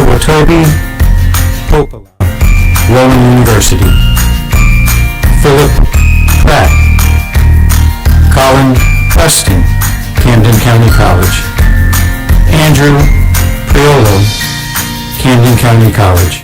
Watobi Popola, Rowan University. Philip Pratt, Colin Preston, Camden County College. Andrew Priolo, Camden County College.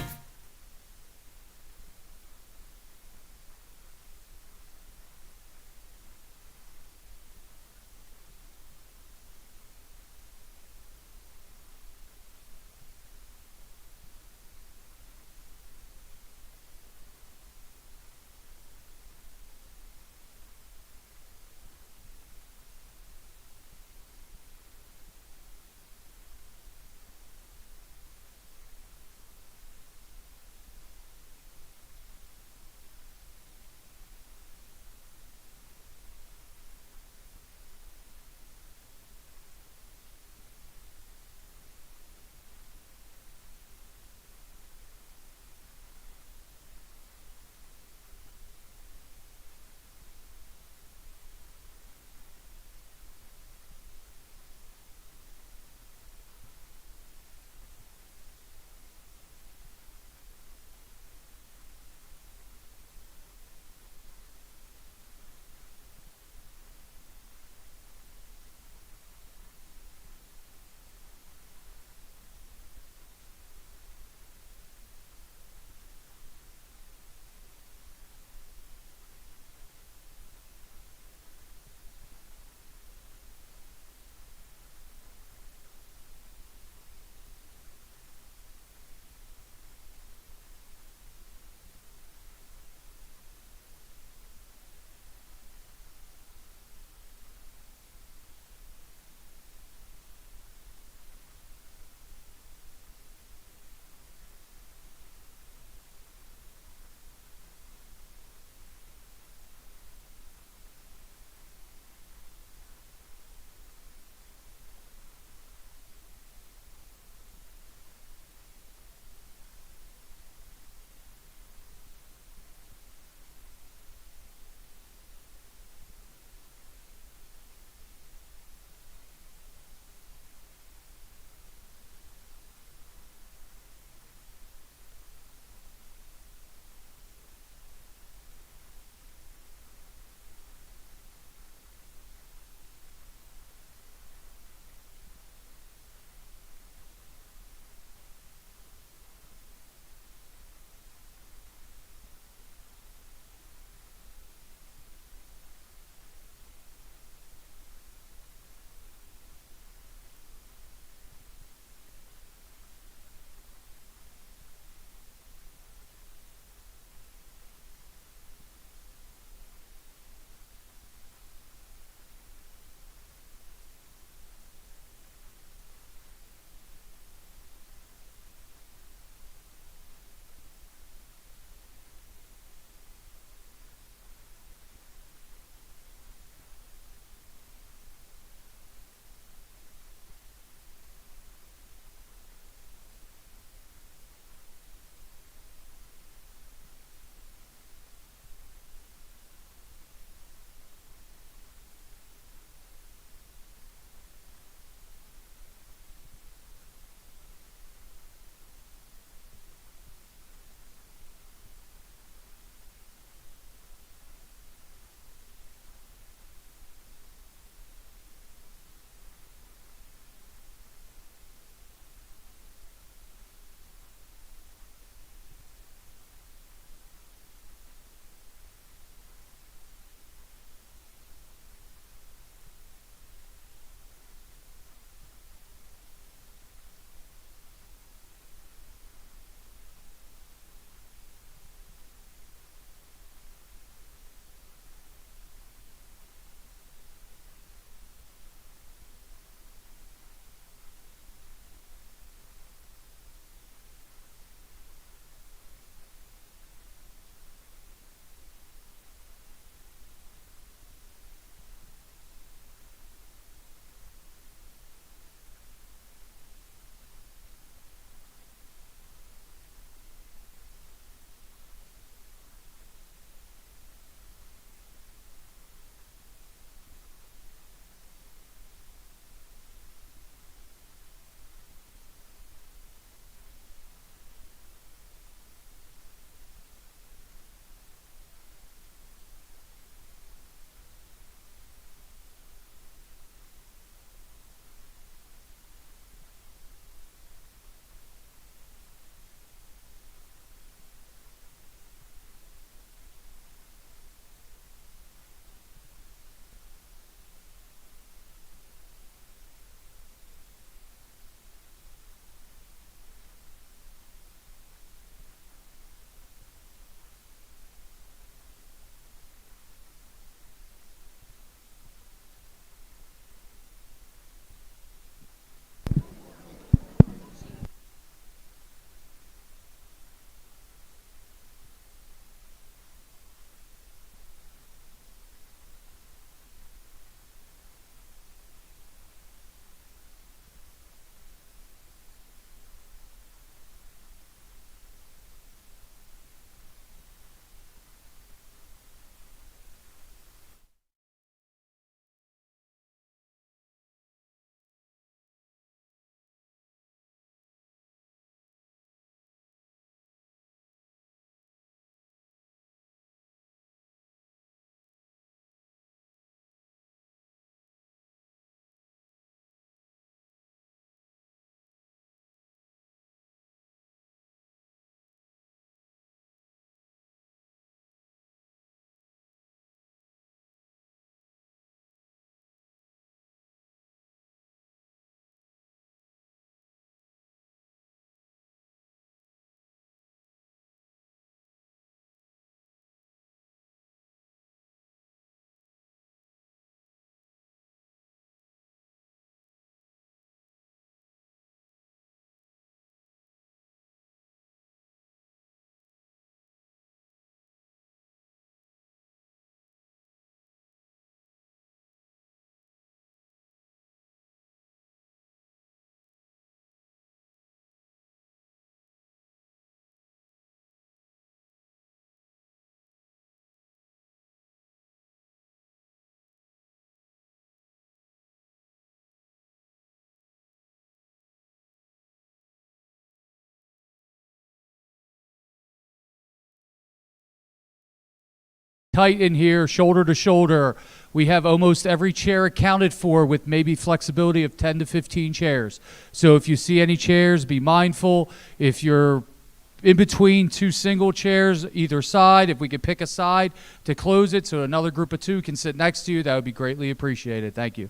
tight in here, shoulder to shoulder. We have almost every chair accounted for with maybe flexibility of 10 to 15 chairs. So if you see any chairs, be mindful. If you're in between two single chairs either side, if we could pick a side to close it so another group of two can sit next to you, that would be greatly appreciated. Thank you.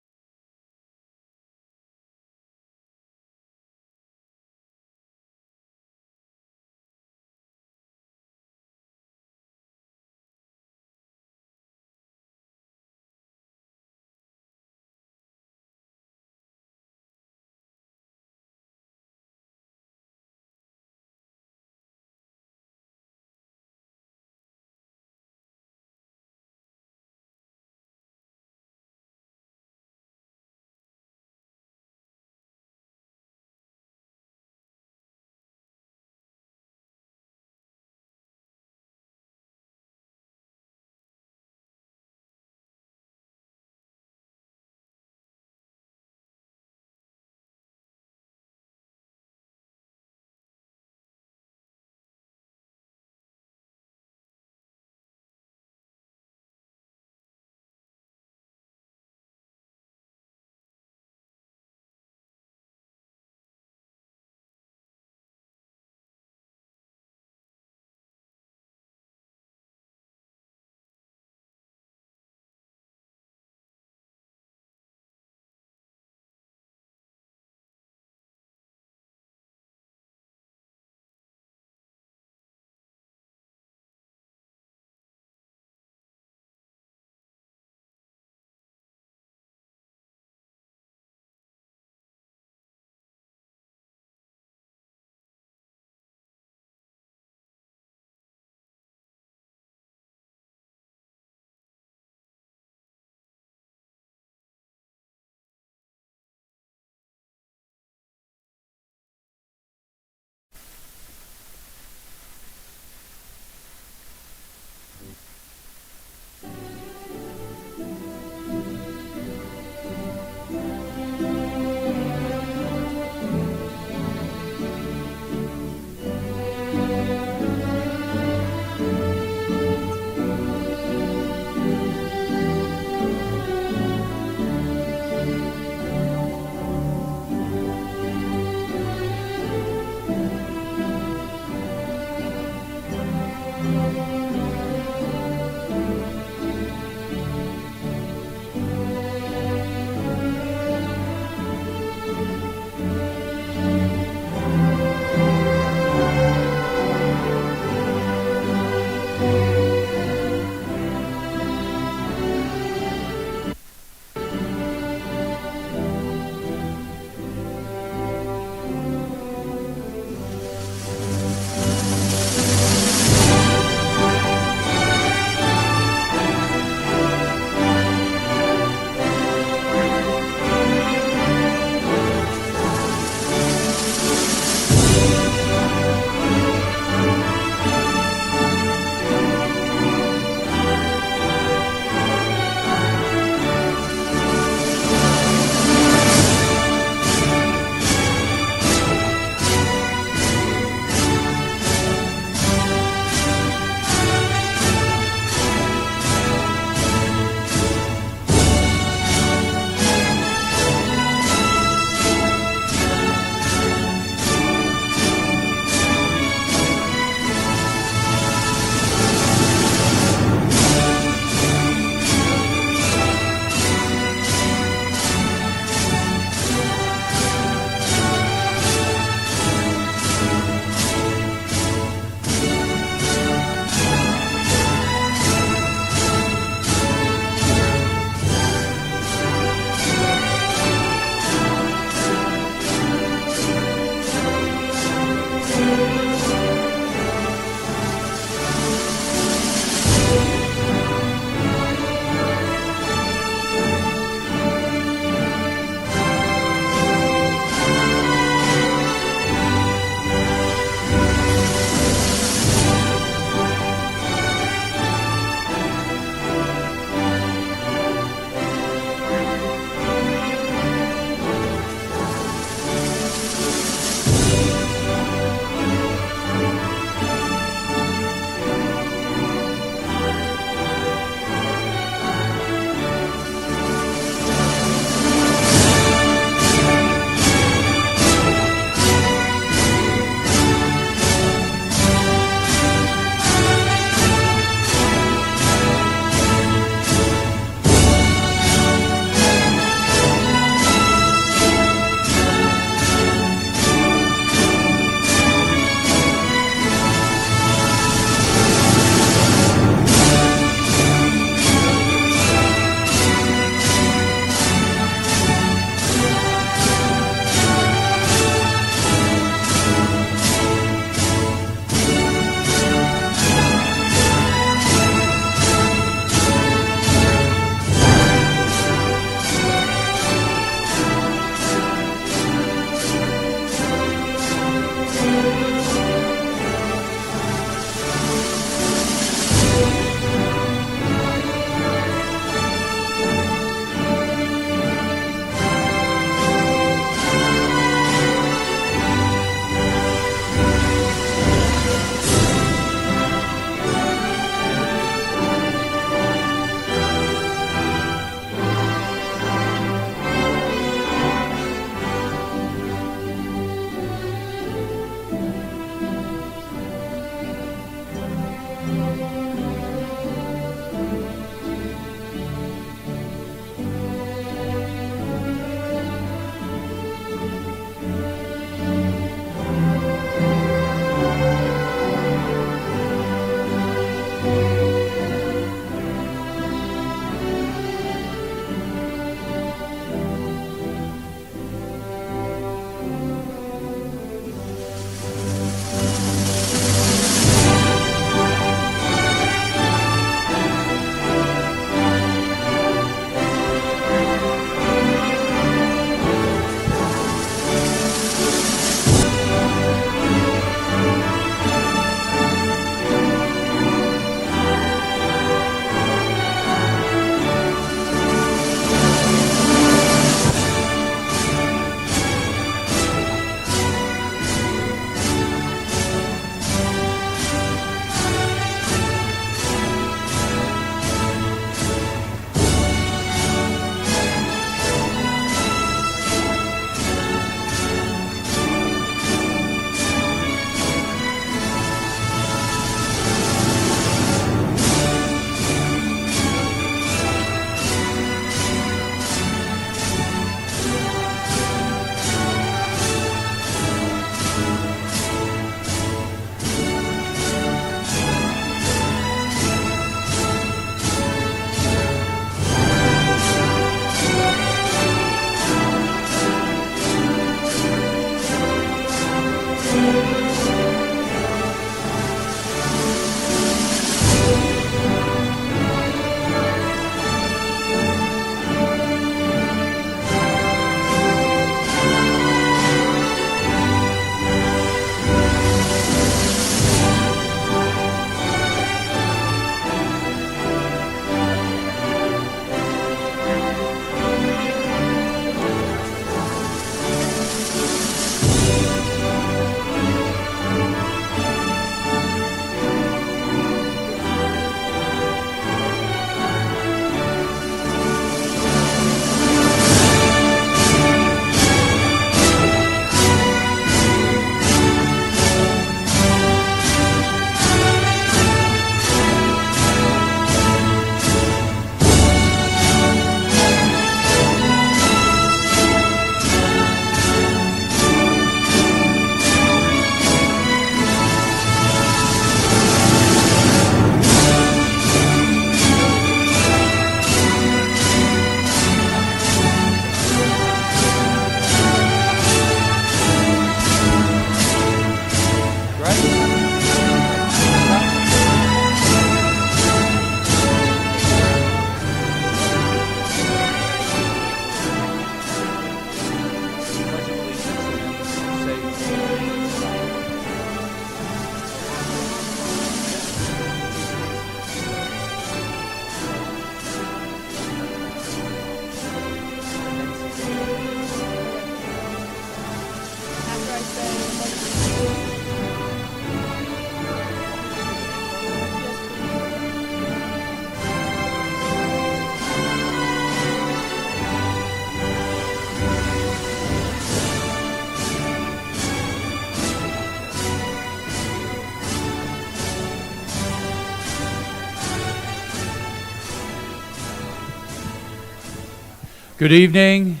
Good evening.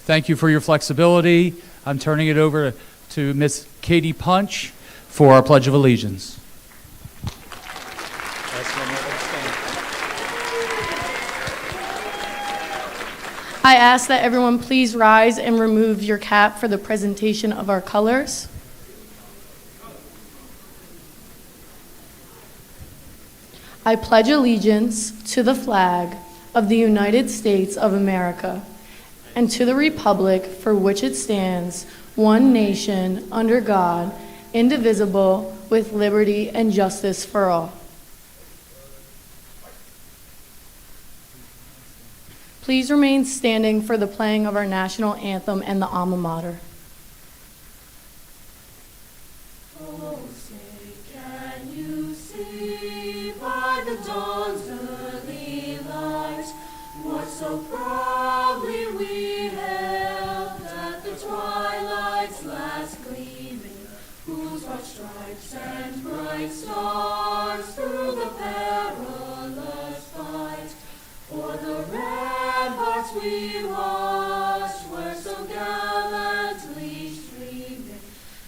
Thank you for your flexibility. I'm turning it over to Miss Katie Punch for our Pledge of Allegiance. I ask that everyone please rise and remove your cap for the presentation of our colors. I pledge allegiance to the flag of the United States of America and to the republic for which it stands, one nation, under God, indivisible, with liberty and justice for all. Please remain standing for the playing of our national anthem and the alma mater. Oh, say, can you see by the dawn's early light what so proudly we hailed at the twilight's last gleaming, whose broad stripes and bright stars through the perilous fight o'er the ramparts we watched were so gallantly streaming,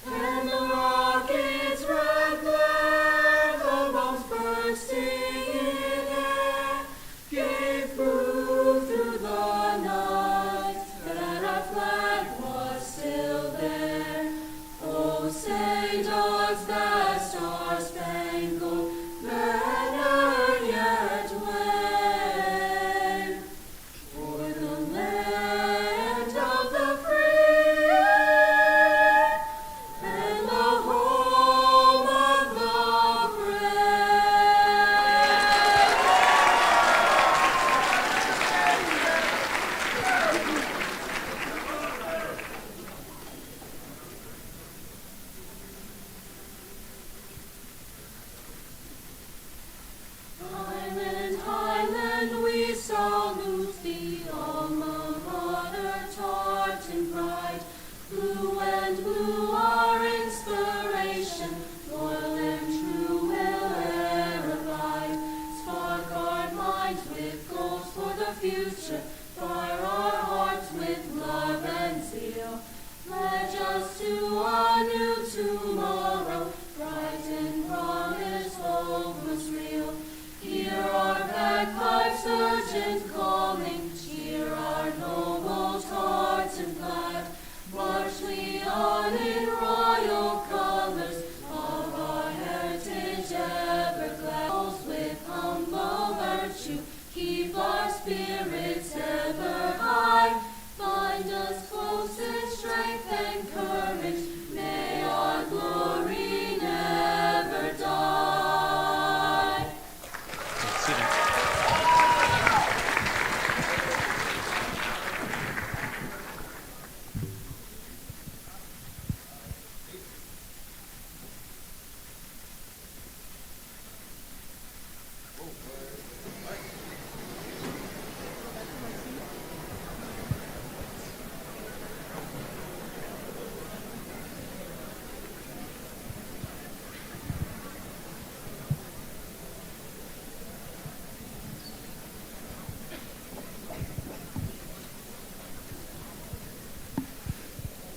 and the rocket's red glare, the bombs bursting in air, gave proof through the night that our flag was still there. Oh, say does that star-spangled banner yet wave o'er the land of the free and the home of the Highland, Highland, we salute thee, alma mater, Tartan pride. Blue and blue, our inspiration, loyal and true will e'er abide. Spark our minds with goals for the future, fire our hearts with love and zeal. Pledge us to a new tomorrow, bright and promise, hope was real. Hear our bagpipes urgent calling, cheer our noble Tartan flag. March we on in royal colors, of our heritage ever glad. With humble virtue, keep our spirits ever high. Bind us close in strength and courage, may our glory never die.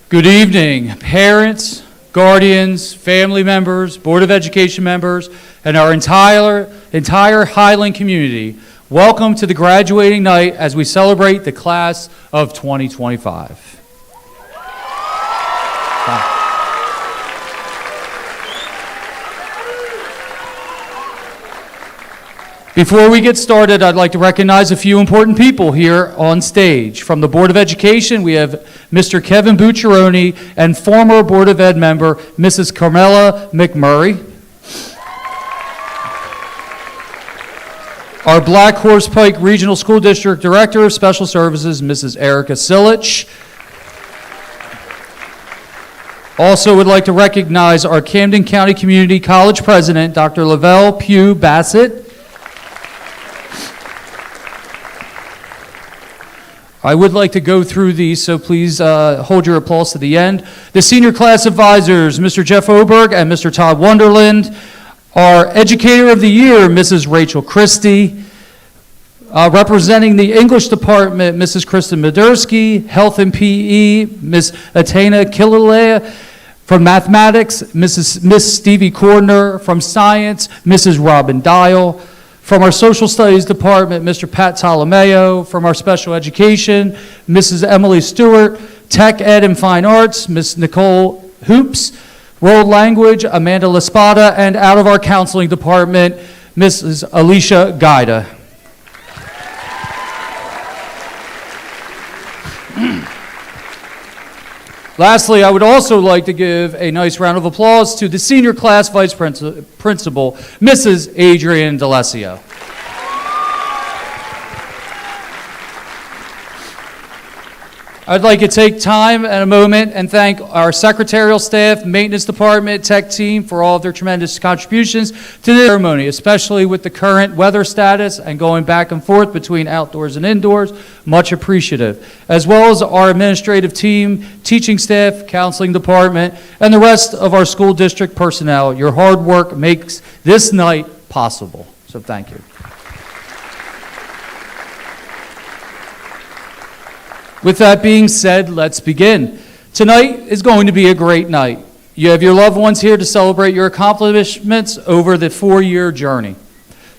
Good evening, parents, guardians, family members, Board of Education members, and our entire Highland community. Welcome to the graduating night as we celebrate the class of 2025. Before we get started, I'd like to recognize a few important people here on stage. From the Board of Education, we have Mr. Kevin Bucciaroni and former Board of Ed member, Mrs. Carmela McMurray. Our Black Horse Pike Regional School District Director of Special Services, Mrs. Erica Silich. Also would like to recognize our Camden County Community College President, Dr. Lavelle Pugh Bassett. I would like to go through these, so please hold your applause to the end. The senior class advisors, Mr. Jeff Oberg and Mr. Todd Wonderland. Our Educator of the Year, Mrs. Rachel Christie. Representing the English department, Mrs. Kristen Madursky. Health and PE, Ms. Atena Killalea. From mathematics, Miss Stevie Cordner. From science, Mrs. Robin Dial. From our social studies department, Mr. Pat Tolomeo. From our special education, Mrs. Emily Stewart. Tech Ed and Fine Arts, Ms. Nicole Hoops. World Language, Amanda Laspada. And out of our counseling department, Mrs. Alicia Guida. Lastly, I would also like to give a nice round of applause to the senior class vice principal, Mrs. Adrienne D'Alessio. I'd like to take time and a moment and thank our secretarial staff, maintenance department, tech team for all of their tremendous contributions to the ceremony, especially with the current weather status and going back and forth between outdoors and indoors. Much appreciative. As well as our administrative team, teaching staff, counseling department, and the rest of our school district personnel. Your hard work makes this night possible. So thank you. With that being said, let's begin. Tonight is going to be a great night. You have your loved ones here to celebrate your accomplishments over the 4-year journey.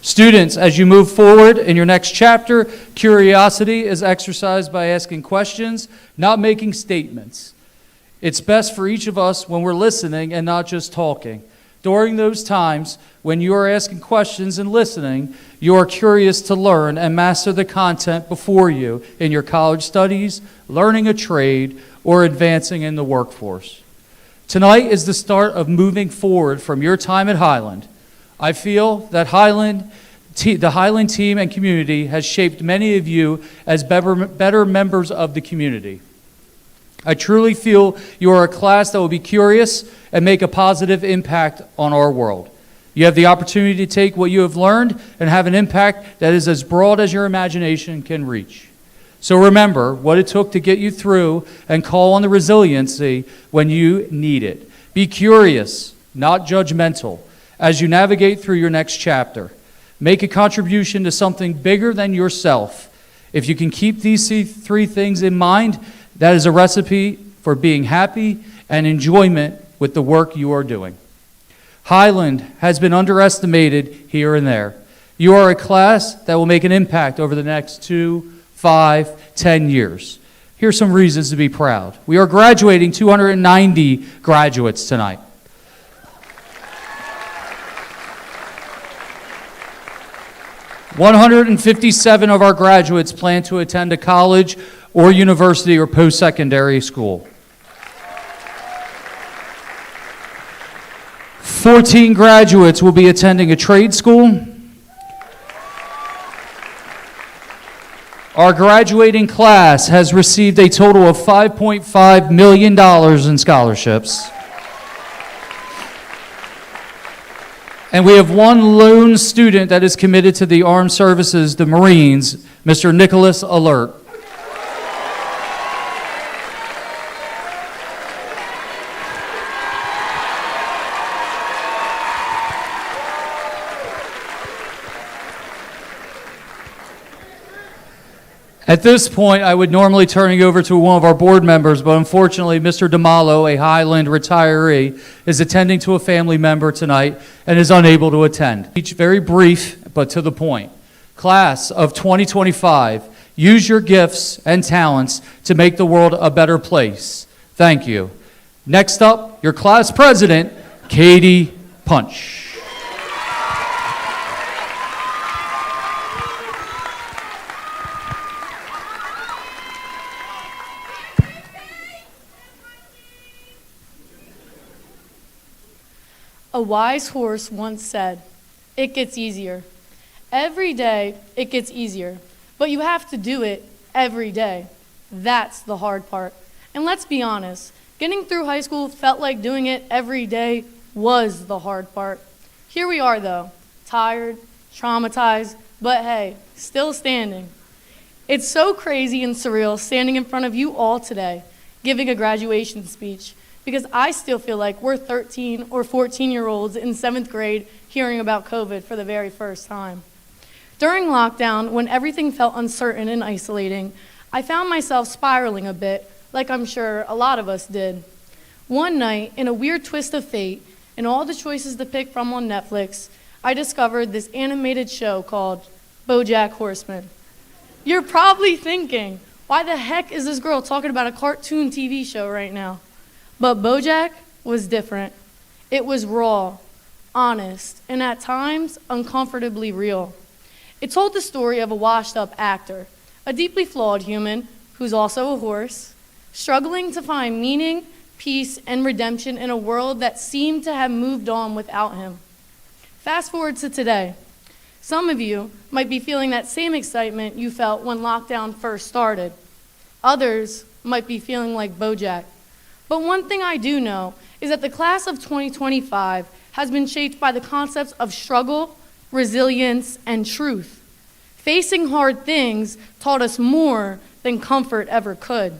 Students, as you move forward in your next chapter, curiosity is exercised by asking questions, not making statements. It's best for each of us when we're listening and not just talking. During those times when you are asking questions and listening, you are curious to learn and master the content before you in your college studies, learning a trade, or advancing in the workforce. Tonight is the start of moving forward from your time at Highland. I feel that the Highland team and community has shaped many of you as better members of the community. I truly feel you are a class that will be curious and make a positive impact on our world. You have the opportunity to take what you have learned and have an impact that is as broad as your imagination can reach. So remember what it took to get you through and call on the resiliency when you need it. Be curious, not judgmental, as you navigate through your next chapter. Make a contribution to something bigger than yourself. If you can keep these 3 things in mind, that is a recipe for being happy and enjoyment with the work you are doing. Highland has been underestimated here and there. You are a class that will make an impact over the next 2, 5, 10 years. Here's some reasons to be proud. We are graduating 290 graduates tonight. $157 of our graduates plan to attend a college or university or post-secondary school. 14 graduates will be attending a trade school. Our graduating class has received a total of $5.5 million in scholarships. And we have one lone student that is committed to the armed services, the Marines, Mr. Nicholas Alert. At this point, I would normally turn it over to one of our board members, but unfortunately, Mr. DeMalo, a Highland retiree, is attending to a family member tonight and is unable to attend. Each very brief, but to the point. Class of 2025, use your gifts and talents to make the world a better place. Thank you. Next up, your class president, Katie Punch. A wise horse once said, "It gets easier. Every day it gets easier, but you have to do it every day. That's the hard part." And let's be honest, getting through high school felt like doing it every day was the hard part. Here we are though, tired, traumatized, but hey, still standing. It's so crazy and surreal standing in front of you all today, giving a graduation speech. Because I still feel like we're 13 or 14-year-olds in 7th grade hearing about COVID for the very first time. During lockdown, when everything felt uncertain and isolating, I found myself spiraling a bit, like I'm sure a lot of us did. One night, in a weird twist of fate, and all the choices to pick from on Netflix, I discovered this animated show called BoJack Horseman. You're probably thinking, why the heck is this girl talking about a cartoon TV show right now? But BoJack was different. It was raw, honest, and at times uncomfortably real. It told the story of a washed-up actor, a deeply flawed human who's also a horse, struggling to find meaning, peace, and redemption in a world that seemed to have moved on without him. Fast forward to today. Some of you might be feeling that same excitement you felt when lockdown first started. Others might be feeling like BoJack. But one thing I do know is that the class of 2025 has been shaped by the concepts of struggle, resilience, and truth. Facing hard things taught us more than comfort ever could.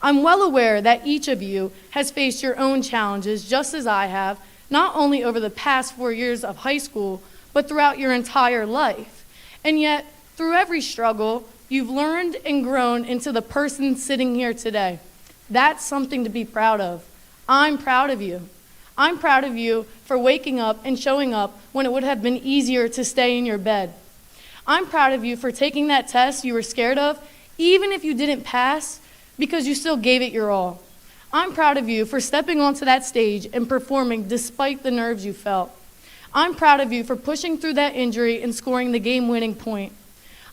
I'm well aware that each of you has faced your own challenges just as I have, not only over the past 4 years of high school, but throughout your entire life. And yet, through every struggle, you've learned and grown into the person sitting here today. That's something to be proud of. I'm proud of you. I'm proud of you for waking up and showing up when it would have been easier to stay in your bed. I'm proud of you for taking that test you were scared of, even if you didn't pass, because you still gave it your all. I'm proud of you for stepping onto that stage and performing despite the nerves you felt. I'm proud of you for pushing through that injury and scoring the game-winning point.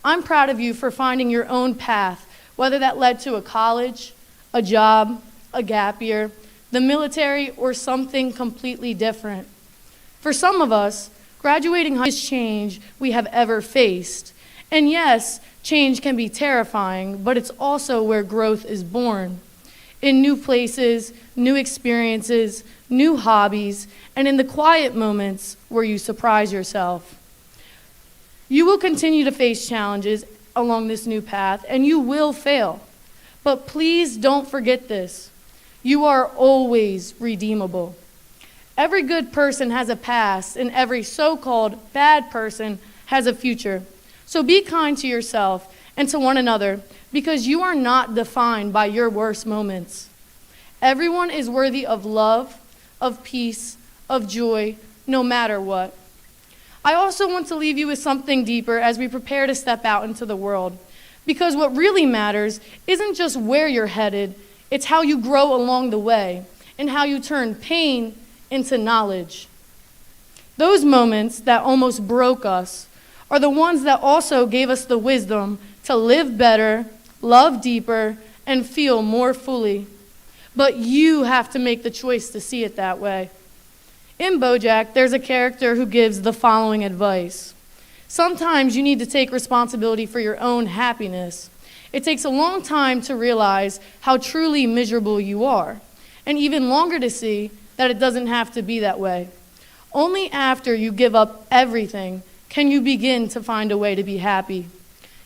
I'm proud of you for finding your own path, whether that led to a college, a job, a gap year, the military, or something completely different. For some of us, graduating high school is the change we have ever faced. And yes, change can be terrifying, but it's also where growth is born. In new places, new experiences, new hobbies, and in the quiet moments where you surprise yourself. You will continue to face challenges along this new path, and you will fail. But please don't forget this. You are always redeemable. Every good person has a past, and every so-called bad person has a future. So be kind to yourself and to one another, because you are not defined by your worst moments. Everyone is worthy of love, of peace, of joy, no matter what. I also want to leave you with something deeper as we prepare to step out into the world. Because what really matters isn't just where you're headed, it's how you grow along the way and how you turn pain into knowledge. Those moments that almost broke us are the ones that also gave us the wisdom to live better, love deeper, and feel more fully. But you have to make the choice to see it that way. In BoJack, there's a character who gives the following advice. Sometimes you need to take responsibility for your own happiness. It takes a long time to realize how truly miserable you are, and even longer to see that it doesn't have to be that way. Only after you give up everything can you begin to find a way to be happy.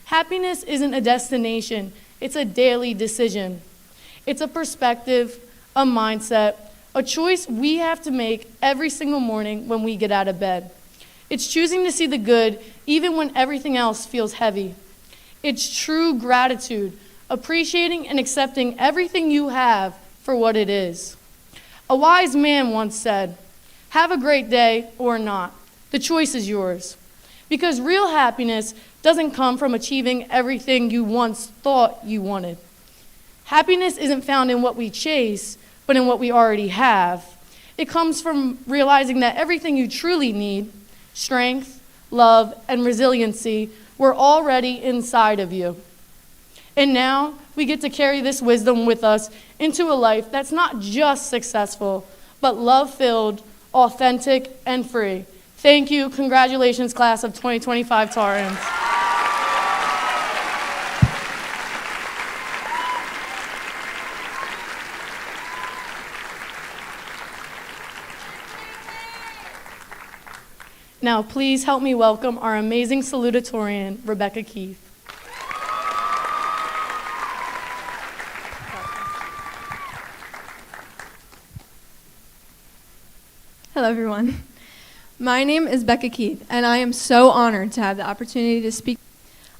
Happiness isn't a destination, it's a daily decision. It's a perspective, a mindset, a choice we have to make every single morning when we get out of bed. It's choosing to see the good even when everything else feels heavy. It's true gratitude, appreciating and accepting everything you have for what it is. A wise man once said, "Have a great day or not. The choice is yours." Because real happiness doesn't come from achieving everything you once thought you wanted. Happiness isn't found in what we chase, but in what we already have. It comes from realizing that everything you truly need, strength, love, and resiliency, were already inside of you. And now we get to carry this wisdom with us into a life that's not just successful, but love-filled, authentic, and free. Thank you. Congratulations, class of 2025 Tartans. Now, please help me welcome our amazing salutatorian, Rebecca Keith. Hello, everyone. My name is Becca Keith, and I am so honored to have the opportunity to speak.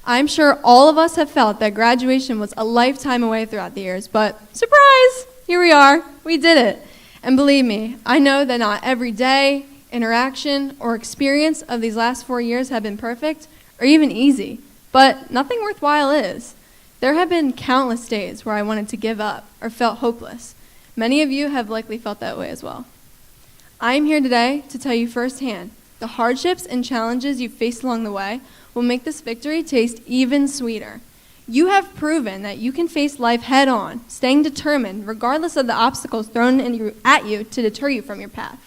I'm sure all of us have felt that graduation was a lifetime away throughout the years, but surprise, here we are, we did it. And believe me, I know that not every day, interaction, or experience of these last 4 years have been perfect or even easy, but nothing worthwhile is. There have been countless days where I wanted to give up or felt hopeless. Many of you have likely felt that way as well. I am here today to tell you firsthand, the hardships and challenges you faced along the way will make this victory taste even sweeter. You have proven that you can face life head on, staying determined regardless of the obstacles thrown at you to deter you from your path.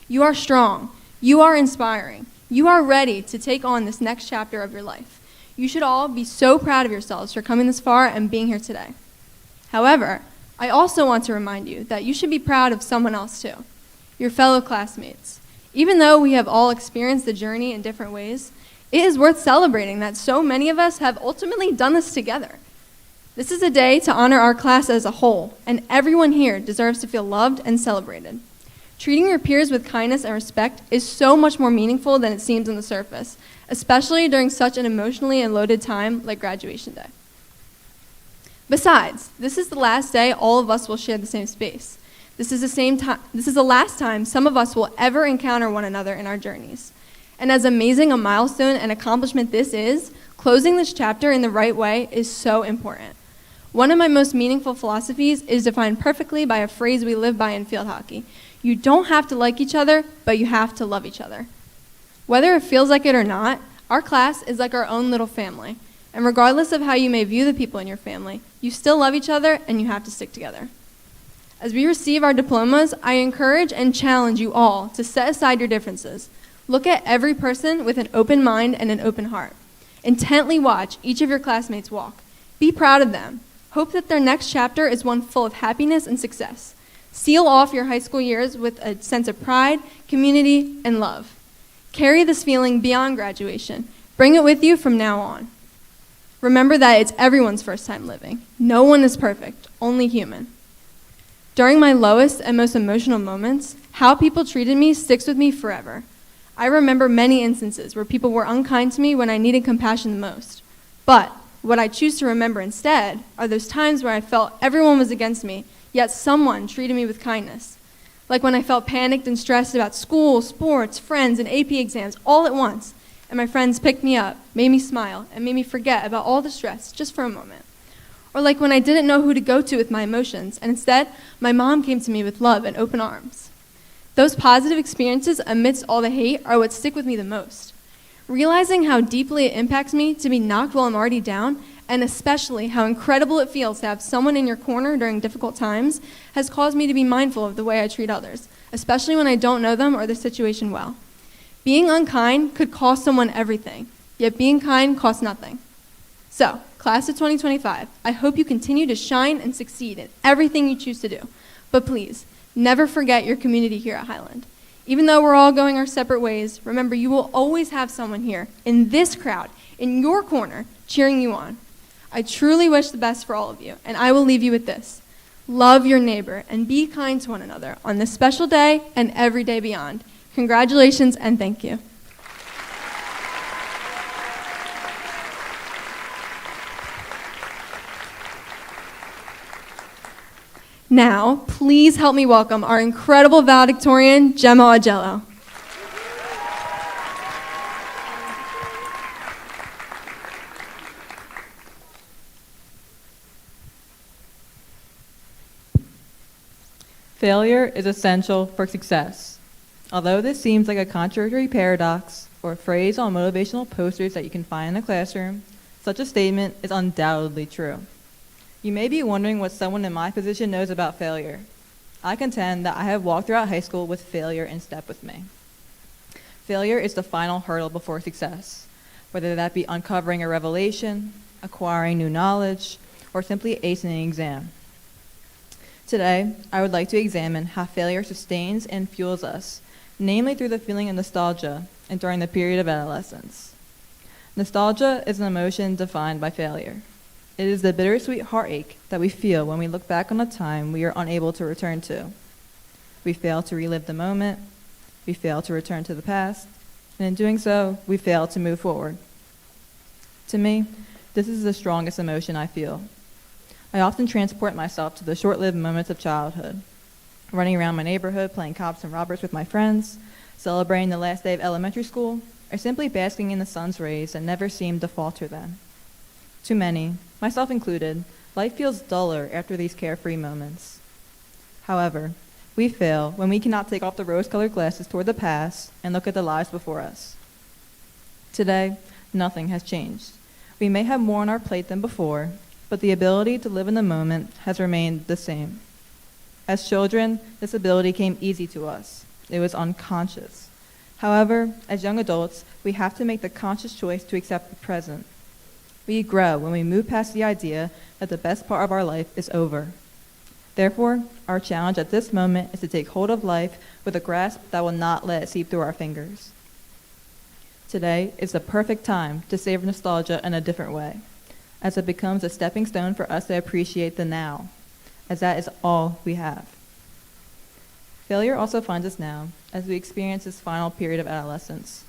You are strong. You are inspiring. You are ready to take on this next chapter of your life. You should all be so proud of yourselves for coming this far and being here today. However, I also want to remind you that you should be proud of someone else too, your fellow classmates. Even though we have all experienced the journey in different ways, it is worth celebrating that so many of us have ultimately done this together. This is a day to honor our class as a whole, and everyone here deserves to feel loved and celebrated. Treating your peers with kindness and respect is so much more meaningful than it seems on the surface, especially during such an emotionally loaded time like graduation day. Besides, this is the last day all of us will share the same space. This is the last time some of us will ever encounter one another in our journeys. And as amazing a milestone and accomplishment this is, closing this chapter in the right way is so important. One of my most meaningful philosophies is defined perfectly by a phrase we live by in field hockey. You don't have to like each other, but you have to love each other. Whether it feels like it or not, our class is like our own little family. And regardless of how you may view the people in your family, you still love each other and you have to stick together. As we receive our diplomas, I encourage and challenge you all to set aside your differences. Look at every person with an open mind and an open heart. Intently watch each of your classmates walk. Be proud of them. Hope that their next chapter is one full of happiness and success. Seal off your high school years with a sense of pride, community, and love. Carry this feeling beyond graduation. Bring it with you from now on. Remember that it's everyone's first time living. No one is perfect, only human. During my lowest and most emotional moments, how people treated me sticks with me forever. I remember many instances where people were unkind to me when I needed compassion the most. But what I choose to remember instead are those times where I felt everyone was against me, yet someone treated me with kindness. Like when I felt panicked and stressed about school, sports, friends, and AP exams all at once, and my friends picked me up, made me smile, and made me forget about all the stress just for a moment. Or like when I didn't know who to go to with my emotions, and instead, my mom came to me with love and open arms. Those positive experiences amidst all the hate are what stick with me the most. Realizing how deeply it impacts me to be knocked while I'm already down, and especially how incredible it feels to have someone in your corner during difficult times, has caused me to be mindful of the way I treat others, especially when I don't know them or the situation well. Being unkind could cost someone everything, yet being kind costs nothing. So, class of 2025, I hope you continue to shine and succeed in everything you choose to do. But please, never forget your community here at Highland. Even though we're all going our separate ways, remember you will always have someone here, in this crowd, in your corner, cheering you on. I truly wish the best for all of you, and I will leave you with this. Love your neighbor and be kind to one another on this special day and every day beyond. Congratulations and thank you. Now, please help me welcome our incredible valedictorian, Gemma Augello. Failure is essential for success. Although this seems like a contradictory paradox or a phrase on motivational posters that you can find in a classroom, such a statement is undoubtedly true. You may be wondering what someone in my position knows about failure. I contend that I have walked throughout high school with failure in step with me. Failure is the final hurdle before success, whether that be uncovering a revelation, acquiring new knowledge, or simply acing an exam. Today, I would like to examine how failure sustains and fuels us, namely through the feeling of nostalgia and during the period of adolescence. Nostalgia is an emotion defined by failure. It is the bittersweet heartache that we feel when we look back on a time we are unable to return to. We fail to relive the moment. we fail to return to the past, and in doing so, we fail to move forward. To me, this is the strongest emotion I feel. I often transport myself to the short-lived moments of childhood, running around my neighborhood, playing cops and robbers with my friends, celebrating the last day of elementary school, or simply basking in the sun's rays that never seemed to falter then. To many, myself included, life feels duller after these carefree moments. However, we fail when we cannot take off the rose-colored glasses toward the past and look at the lives before us. Today, nothing has changed. We may have more on our plate than before, but the ability to live in the moment has remained the same. As children, this ability came easy to us. It was unconscious. However, as young adults, we have to make the conscious choice to accept the present. We grow when we move past the idea that the best part of our life is over. Therefore, our challenge at this moment is to take hold of life with a grasp that will not let it seep through our fingers. Today is the perfect time to savor nostalgia in a different way, as it becomes a stepping stone for us to appreciate the now, as that is all we have. Failure also finds us now as we experience this final period of adolescence.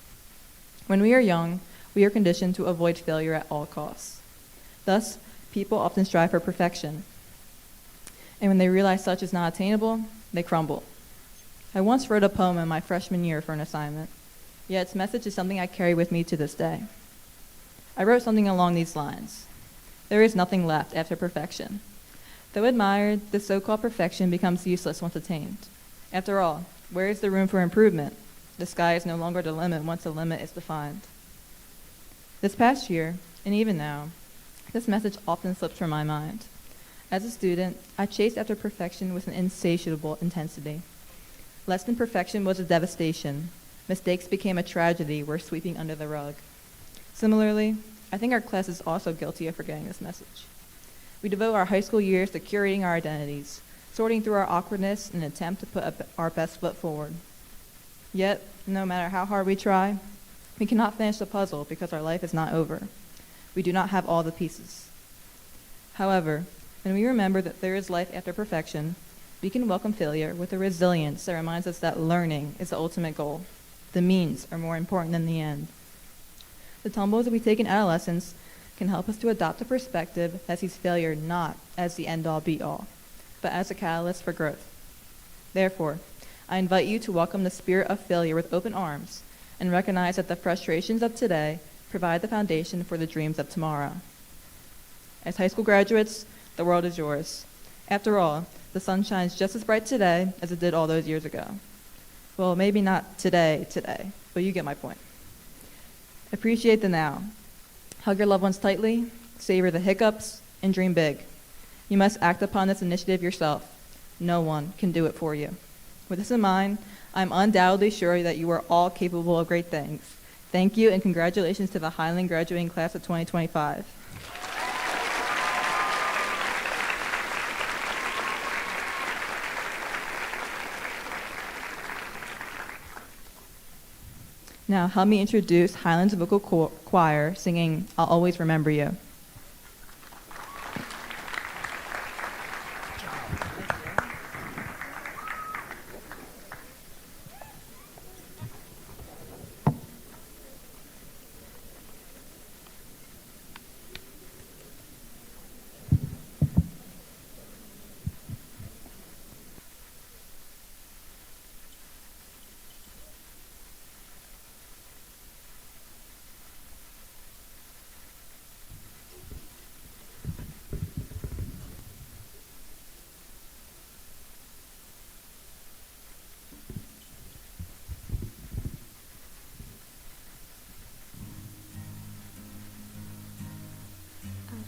When we are young, we are conditioned to avoid failure at all costs. Thus, people often strive for perfection. And when they realize such is not attainable, they crumble. I once wrote a poem in my freshman year for an assignment, yet its message is something I carry with me to this day. I wrote something along these lines. There is nothing left after perfection. Though admired, this so-called perfection becomes useless once attained. After all, where is the room for improvement? The sky is no longer the limit once a limit is defined. This past year, and even now, this message often slips from my mind. As a student, I chased after perfection with an insatiable intensity. Less than perfection was a devastation. Mistakes became a tragedy worth sweeping under the rug. Similarly, I think our class is also guilty of forgetting this message. We devote our high school years to curating our identities, sorting through our awkwardness in an attempt to put our best foot forward. Yet, no matter how hard we try, we cannot finish the puzzle because our life is not over. We do not have all the pieces. However, when we remember that there is life after perfection, we can welcome failure with a resilience that reminds us that learning is the ultimate goal. The means are more important than the end. The tumbles that we take in adolescence can help us to adopt a perspective that sees failure not as the end-all be-all, but as a catalyst for growth. Therefore, I invite you to welcome the spirit of failure with open arms and recognize that the frustrations of today provide the foundation for the dreams of tomorrow. As high school graduates, the world is yours. After all, the sun shines just as bright today as it did all those years ago. Well, maybe not today, but you get my point. Appreciate the now. Hug your loved ones tightly, savor the hiccups, and dream big. You must act upon this initiative yourself. No one can do it for you. With this in mind, I'm undoubtedly sure that you are all capable of great things. Thank you, and congratulations to the Highland graduating class of 2025. Now, help me introduce Highland's vocal choir singing I'll Always Remember You.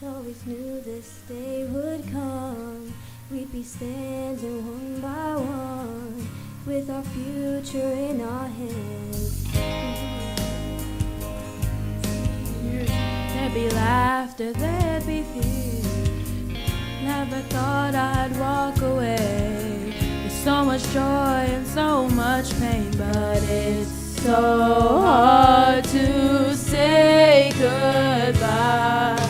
I always knew this day would come. We'd be standing one by one with our future in our hands. There'd be laughter, there'd be fear. Never thought I'd walk away with so much joy and so much pain, but it's so hard to say goodbye.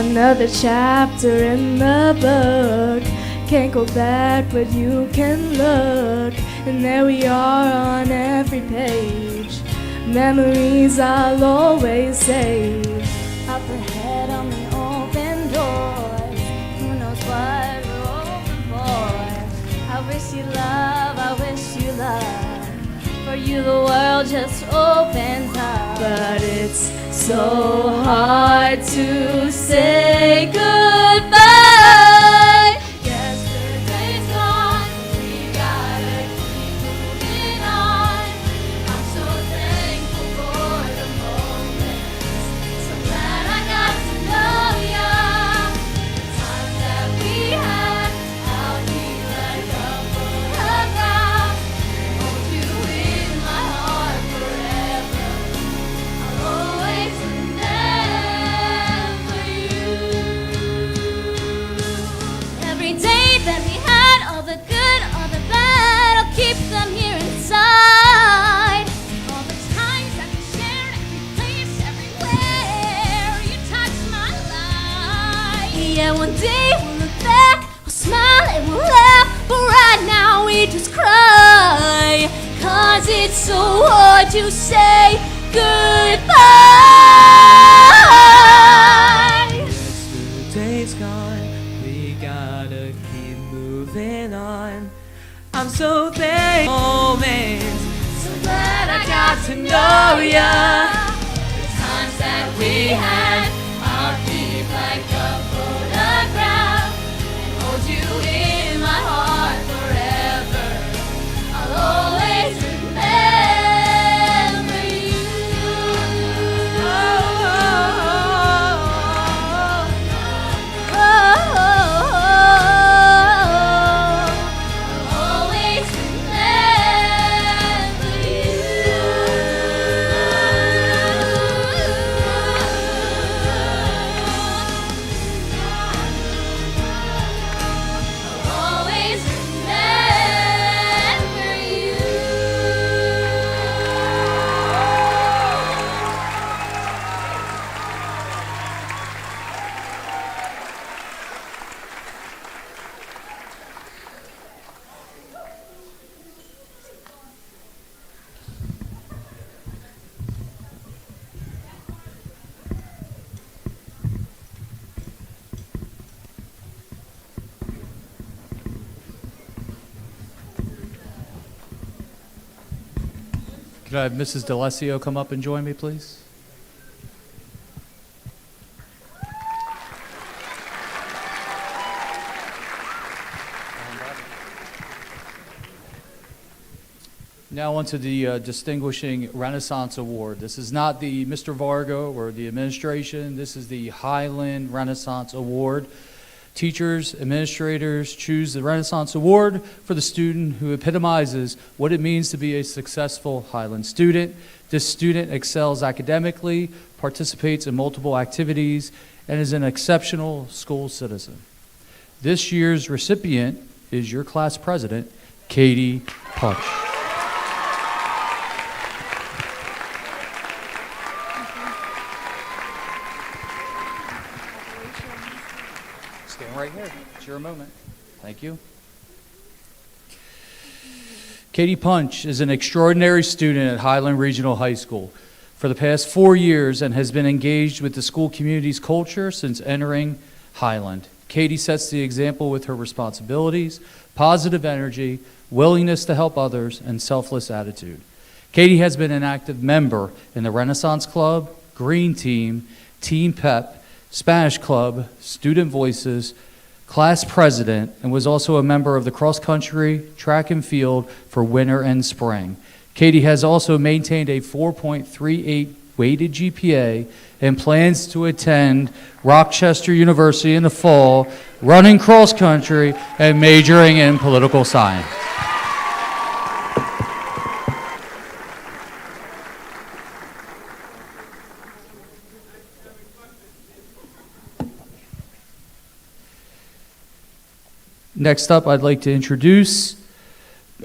another chapter in the book. Can't go back, but you can look, and there we are on every page. Memories I'll always save. Up ahead on the open doors, who knows what we're open for. I wish you love, I wish you love. For you the world just opens up. But it's so hard to say goodbye. Yesterday's gone, we gotta keep moving on. I'm so thankful for the moments, so glad I got to know ya. The times that we had, I'll be like a photograph. Hold you in my heart forever. I'll always remember you. Every day that we had, all the good, all the bad, I'll keep them here inside. All the times that we shared, every place, everywhere, you touched my life. Yeah, one day we'll look back, we'll smile and we'll laugh, but right now we just cry. 'Cause it's so hard to say goodbye. Yesterday's gone, we gotta keep moving on. I'm so thankful moments, so glad I got to know ya. The times that we had, I'll keep like a photograph and hold you in my heart forever. I'll always remember you. Always remember you. Always remember you. Could I have Mrs. D'Alessio come up and join me, please? Now on to the Distinguishing Renaissance Award. This is not the Mr. Vargo or the administration. This is the Highland Renaissance Award. Teachers, administrators choose the Renaissance Award for the student who epitomizes what it means to be a successful Highland student. This student excels academically, participates in multiple activities, and is an exceptional school citizen. This year's recipient is your class president, Katie Punch. Stand right here. It's your moment. Thank you. Katie Punch is an extraordinary student at Highland Regional High School for the past 4 years and has been engaged with the school community's culture since entering Highland. Katie sets the example with her responsibilities, positive energy, willingness to help others, and selfless attitude. Katie has been an active member in the Renaissance Club, Green Team, Team Pep, Spanish Club, Student Voices, class president, and was also a member of the cross-country, track and field for winter and spring. Katie has also maintained a 4.38 weighted GPA and plans to attend Rochester University in the fall, running cross-country and majoring in political science. Next up, I'd like to introduce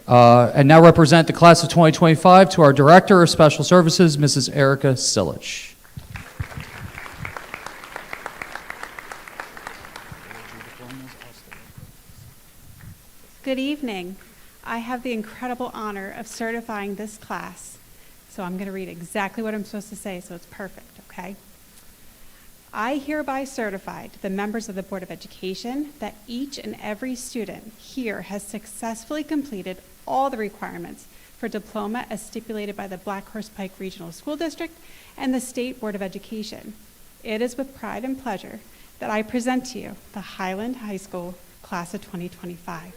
and now represent the class of 2025 to our Director of Special Services, Mrs. Erica Silich. Good evening. I have the incredible honor of certifying this class. So I'm going to read exactly what I'm supposed to say, so it's perfect, okay? I hereby certify to the members of the Board of Education that each and every student here has successfully completed all the requirements for diploma as stipulated by the Black Horse Pike Regional School District and the State Board of Education. It is with pride and pleasure that I present to you the Highland High School Class of 2025.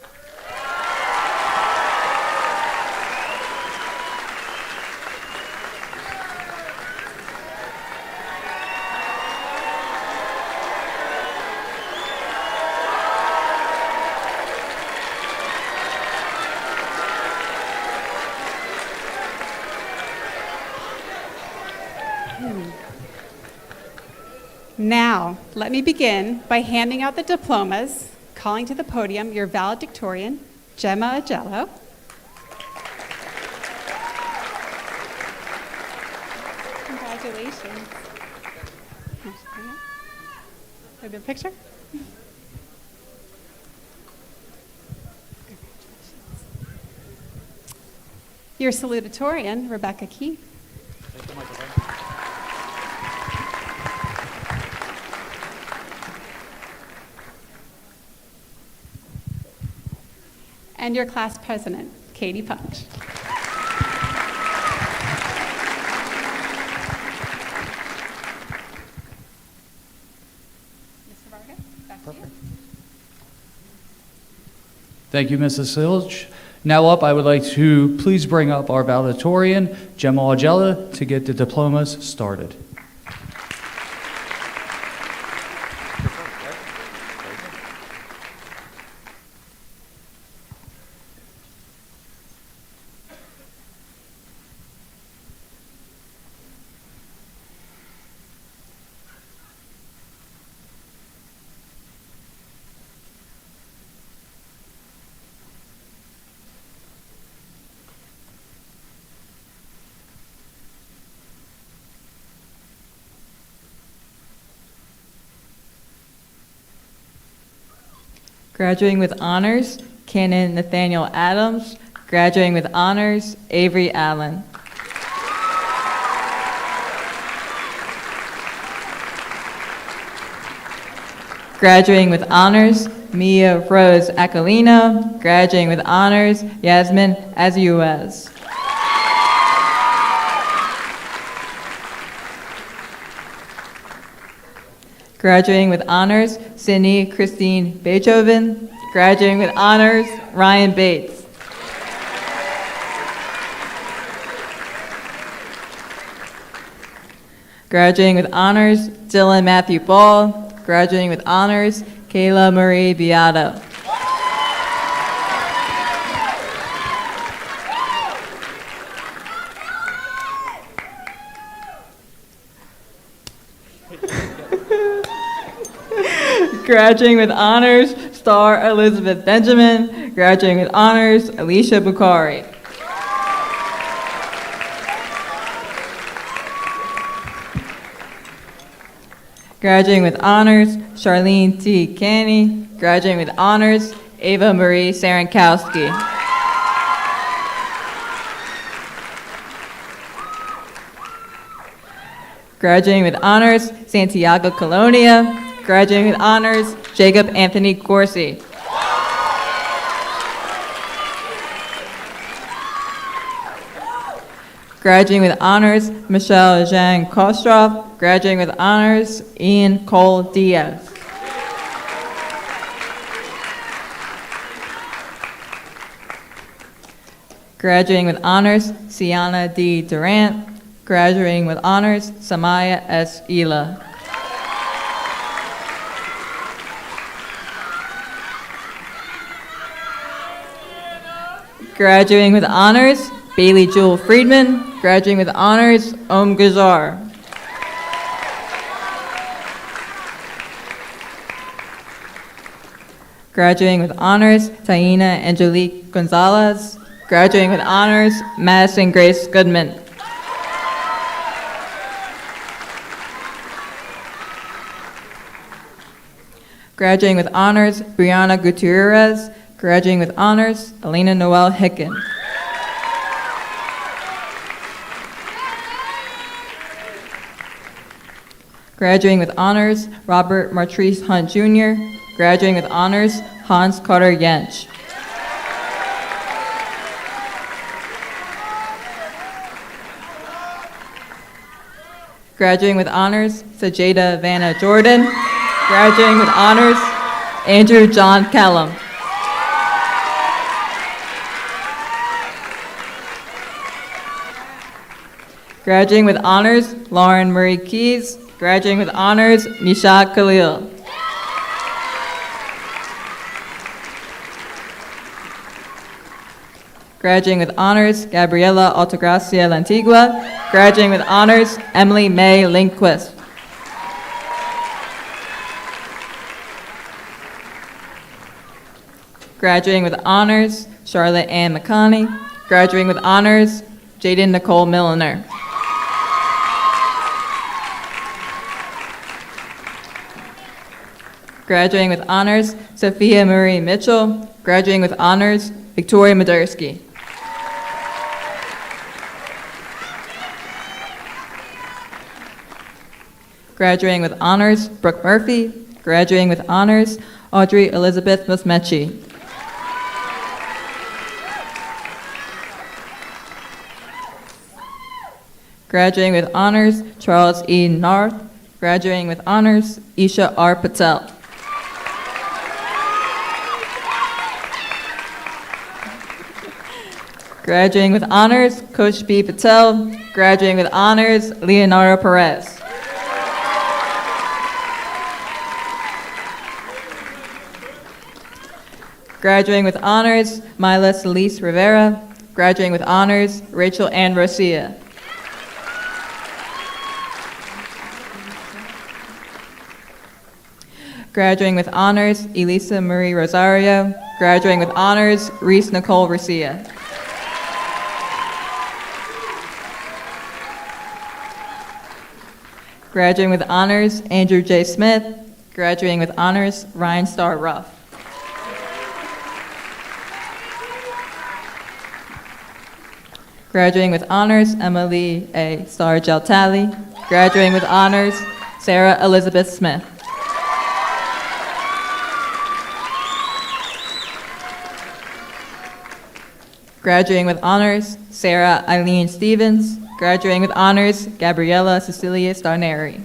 Now, let me begin by handing out the diplomas, calling to the podium your valedictorian, Gemma Agello. Congratulations. A good picture? Your salutatorian, Rebecca Keith. And your class president, Katie Punch. Mr. Varga, back to you. Thank you, Mrs. Silge. Now up, I would like to please bring up our valedictorian, Gemma Augella, to get the diplomas started. Graduating with honors, Canon Nathaniel Adams. Graduating with honors, Avery Allen. Graduating with honors, Mia Rose Acalino. Graduating with honors, Yasmin Azuez. Graduating with honors, Sydney Christine Beethoven. Graduating with honors, Ryan Bates. Graduating with honors, Dylan Matthew Ball. Graduating with honors, Kayla Marie Beato. Graduating with honors, Star Elizabeth Benjamin. Graduating with honors, Alicia Bukhari. Graduating with honors, Charlene T. Canny. Graduating with honors, Ava Marie Sarankowski. Graduating with honors, Santiago Colonia. Graduating with honors, Jacob Anthony Corsi. Graduating with honors, Michelle Jean Kostroff. Graduating with honors, Ian Cole Diaz. Graduating with honors, Sienna D. Durant. Graduating with honors, Samaya S. Ela. Graduating with honors, Bailey Jewel Friedman. Graduating with honors, Om Gajar. Graduating with honors, Taina Angelique Gonzalez. Graduating with honors, Madison Grace Goodman. Graduating with honors, Brianna Gutierrez. Graduating with honors, Elena Noel Hicken. Graduating with honors, Robert Martrice Hunt Jr. Graduating with honors, Hans Carter Jensch. Graduating with honors, Sajeda Vanna Jordan. Graduating with honors, Andrew John Callum. Graduating with honors, Lauren Marie Keys. Graduating with honors, Nisha Khalil. Graduating with honors, Gabriela Altagracia Lantigua. Graduating with honors, Emily May Lindquist. Graduating with honors, Charlotte Ann McConney. Graduating with honors, Jaden Nicole Milliner. Graduating with honors, Sophia Marie Mitchell. Graduating with honors, Victoria Madursky. Graduating with honors, Brooke Murphy. Graduating with honors, Audrey Elizabeth Musmechi. Graduating with honors, Charles E. Narth. Graduating with honors, Isha R. Patel. Graduating with honors, Coach B. Patel. Graduating with honors, Leonardo Perez. Graduating with honors, Myla Celise Rivera. Graduating with honors, Rachel Ann Rosia. Graduating with honors, Elisa Marie Rosario. Graduating with honors, Reese Nicole Rosia. Graduating with honors, Andrew J. Smith. Graduating with honors, Ryan Starr Ruff. Graduating with honors, Emily A. Starr Geltali. Graduating with honors, Sarah Elizabeth Smith. Graduating with honors, Sarah Eileen Stevens. Graduating with honors, Gabriella Cecilia Starneri.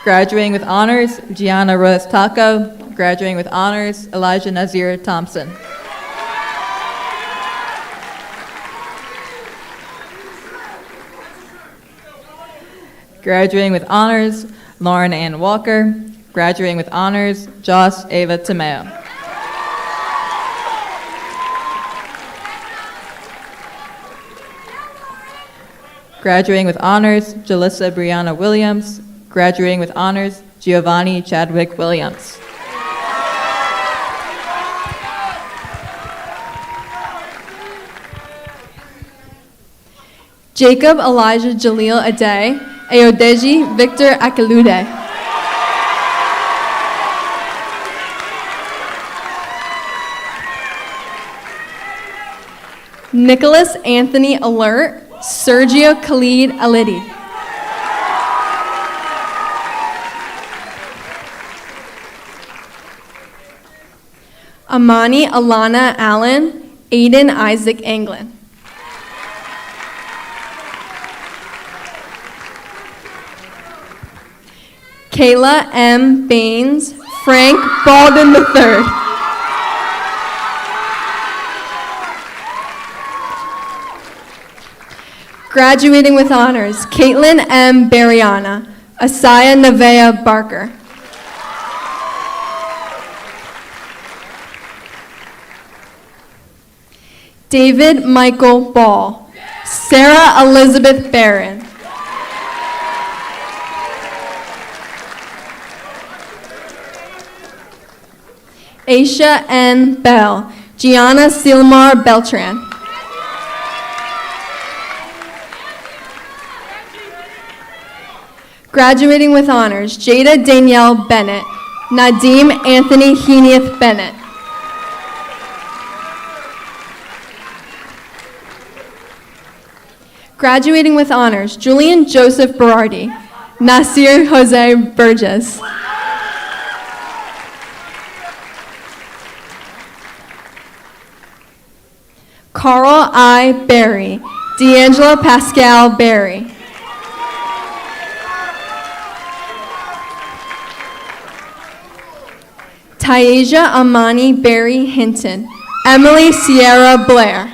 Graduating with honors, Gianna Rose Taco. Graduating with honors, Elijah Nazir Thompson. Graduating with honors, Lauren Ann Walker. Graduating with honors, Joss Ava Tomeo. Graduating with honors, Jalissa Brianna Williams. Graduating with honors, Giovanni Chadwick Williams. Jacob Elijah Jaleel Ade, Ayodeji Victor Akalude. Nicholas Anthony Alert, Sergio Khalid Alidi. Amani Alana Allen, Aiden Isaac Anglin. Kayla M. Baines, Frank Baldwin III. Graduating with honors, Caitlin M. Bariana, Asaya Nevea Barker. David Michael Ball, Sarah Elizabeth Barron. Aisha N. Bell, Gianna Silmar Beltran. Graduating with honors, Jada Danielle Bennett, Nadim Anthony Heenieth Bennett. Graduating with honors, Julian Joseph Berardi, Nasir Jose Burgess. Carl I. Berry, D'Angelo Pascal Berry. Tyasia Amani Berry Hinton, Emily Sierra Blair.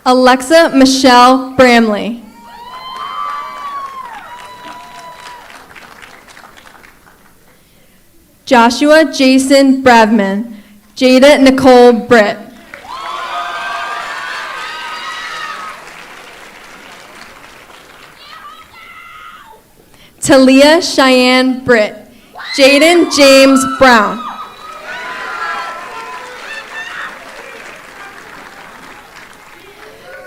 Alexa Michelle Bramley. Joshua Jason Bravman, Jada Nicole Britt. Talia Cheyenne Britt, Jaden James Brown.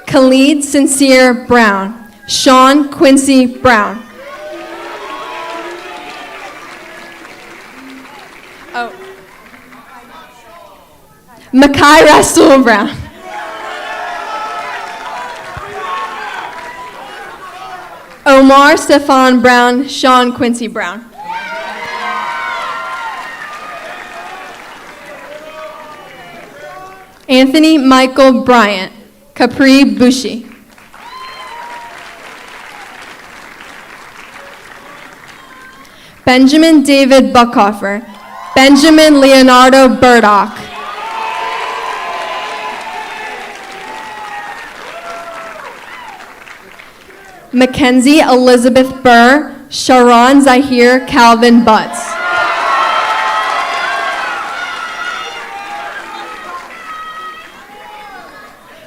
Khalid Sincere Brown, Sean Quincy Brown. Makai Rasul Brown. Omar Stefan Brown, Sean Quincy Brown. Anthony Michael Bryant, Capri Bushi. Benjamin David Buckhofer, Benjamin Leonardo Burdock. Mackenzie Elizabeth Burr, Sharon Zahir Calvin Butts.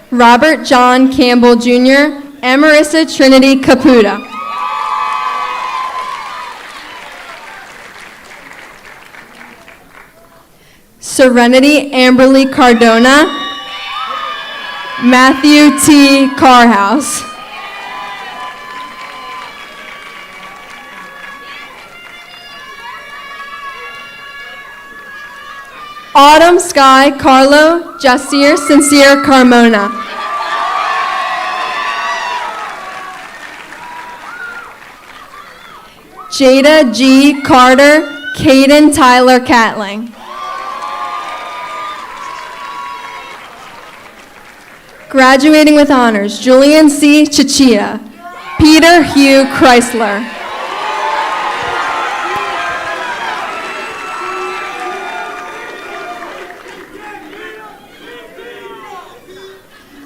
Robert John Campbell Jr., Amarissa Trinity Caputa. Serenity Amberly Cardona, Matthew T. Carhouse. Autumn Sky Carlo Jasir Sincere Carmona. Jada G. Carter Caden Tyler Catling. Graduating with honors, Julian C. Chichita, Peter Hugh Chrysler.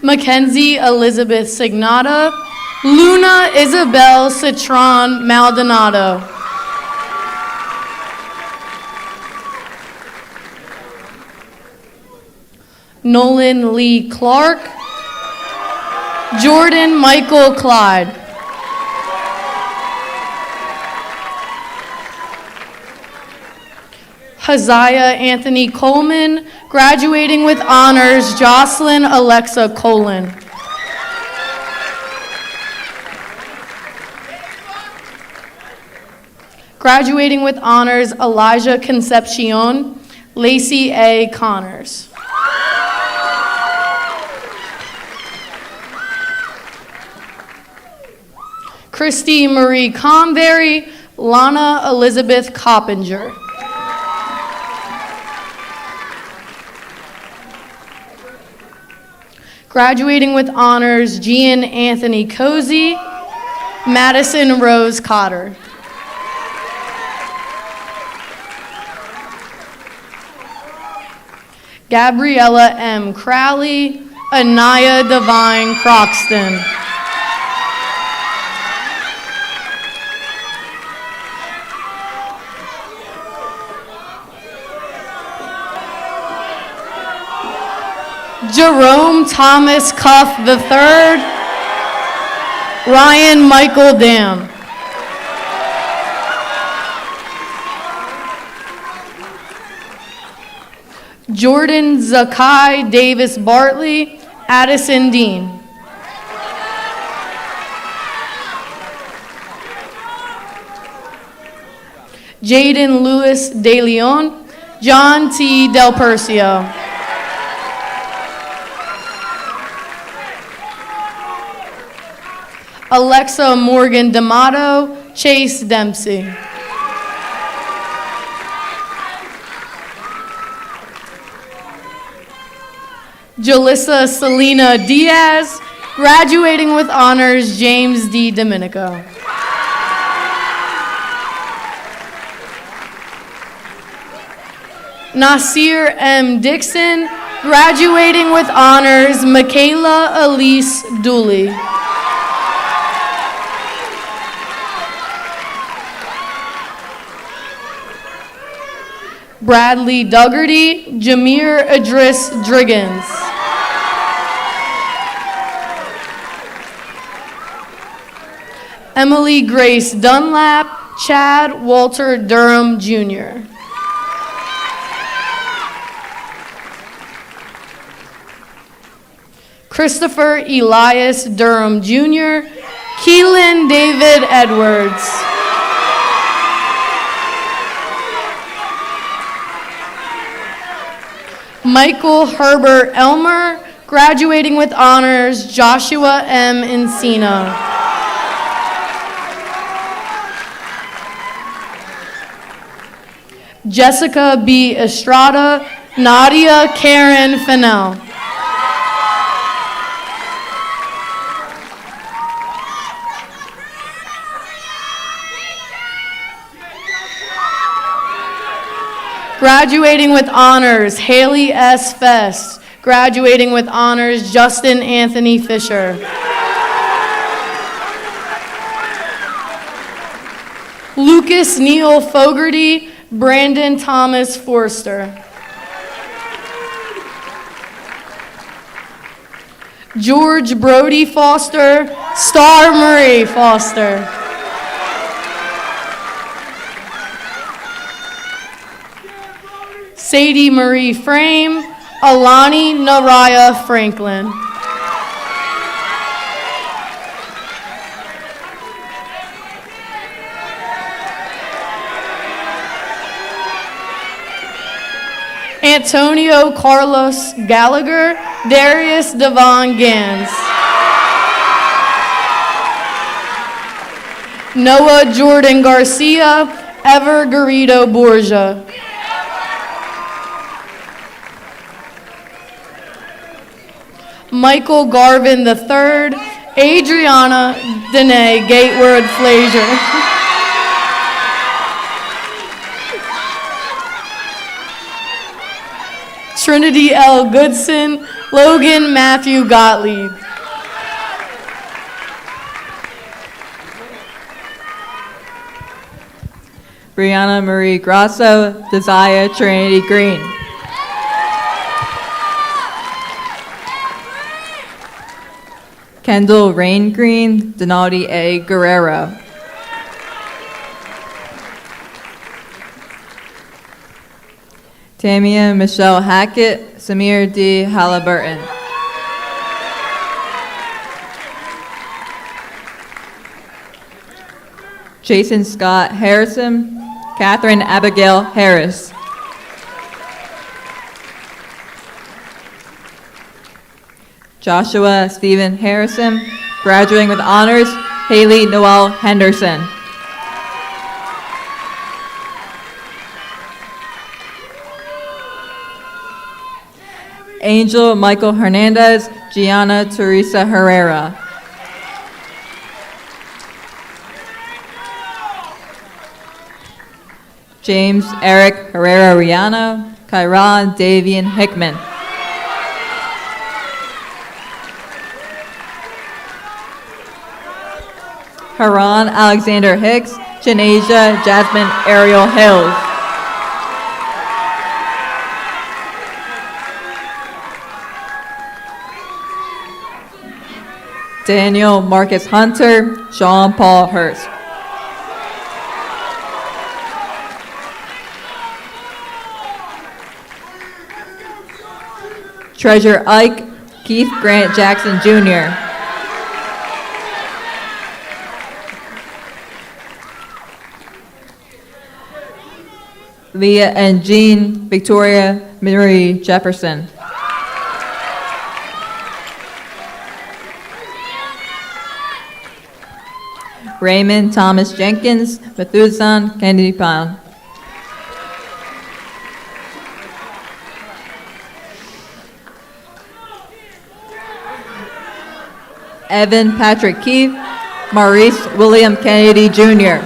Mackenzie Elizabeth Signata, Luna Isabel Citron Maldonado. Nolan Lee Clark, Jordan Michael Clyde. Haziah Anthony Coleman, graduating with honors, Jocelyn Alexa Colin. Graduating with honors, Elijah Concepcion, Lacey A. Connors. Christy Marie Convery, Lana Elizabeth Coppinger. Graduating with honors, Gian Anthony Cozy, Madison Rose Cotter. Gabriella M. Crowley, Anaya Divine Croxton. Jerome Thomas Cuff III, Ryan Michael Dam. Jordan Zakai Davis Bartley, Addison Dean. Jaden Lewis De Leon, John T. Del Percio. Alexa Morgan D'Amato, Chase Dempsey. Jalissa Selena Diaz, graduating with honors, James D. Domenico. Nasir M. Dixon, graduating with honors, Michaela Elise Dooley. Bradley Duggarty, Jameer Idris Driggins. Emily Grace Dunlap, Chad Walter Durham Jr. Christopher Elias Durham Jr., Keelan David Edwards. Michael Herbert Elmer, graduating with honors, Joshua M. Encina. Jessica B. Estrada, Nadia Karen Fennell. Graduating with honors, Haley S. Fest. Graduating with honors, Justin Anthony Fisher. Lucas Neal Fogarty, Brandon Thomas Forster. George Brody Foster, Star Marie Foster. Sadie Marie Frame, Alani Naraya Franklin. Antonio Carlos Gallagher, Darius Devon Gans. Noah Jordan Garcia, Ever Garrido Borgia. Michael Garvin III, Adriana Danae Gateward Frazier. Trinity L. Goodson, Logan Matthew Gottlieb. Brianna Marie Grasso, Desire Trinity Green. Kendall Rain Green, Donaldi A. Guerrero. Tamia Michelle Hackett, Samir D. Halliburton. Jason Scott Harrison, Catherine Abigail Harris. Joshua Stephen Harrison, graduating with honors, Haley Noel Henderson. Angel Michael Hernandez, Gianna Teresa Herrera. James Eric Herrera Riano, Kyron Davian Hickman. Haran Alexander Hicks, Janasia Jasmine Ariel Hills. Daniel Marcus Hunter, Sean Paul Hurst. Treasure Ike, Keith Grant Jackson Jr., Leah and Jean Victoria Marie Jefferson, Raymond Thomas Jenkins, Methuselah Kennedy Pound, Evan Patrick Keefe, Maurice William Kennedy Jr.,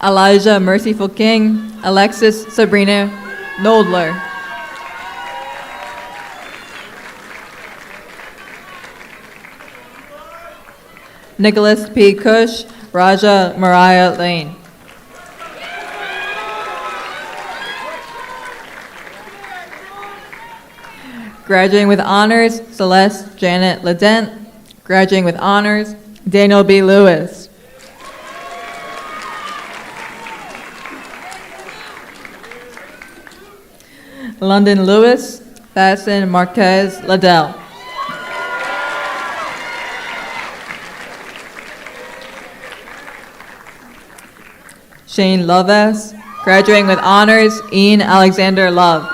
Elijah Merciful King, Alexis Sabrina Noldler, Nicholas P. Cush, Raja Mariah Lane, graduating with honors, Celeste Janet Ledent, graduating with honors, Daniel B. Lewis, London Lewis, Fasten Marquez Liddell, Shane Loves, graduating with honors, Ian Alexander Love,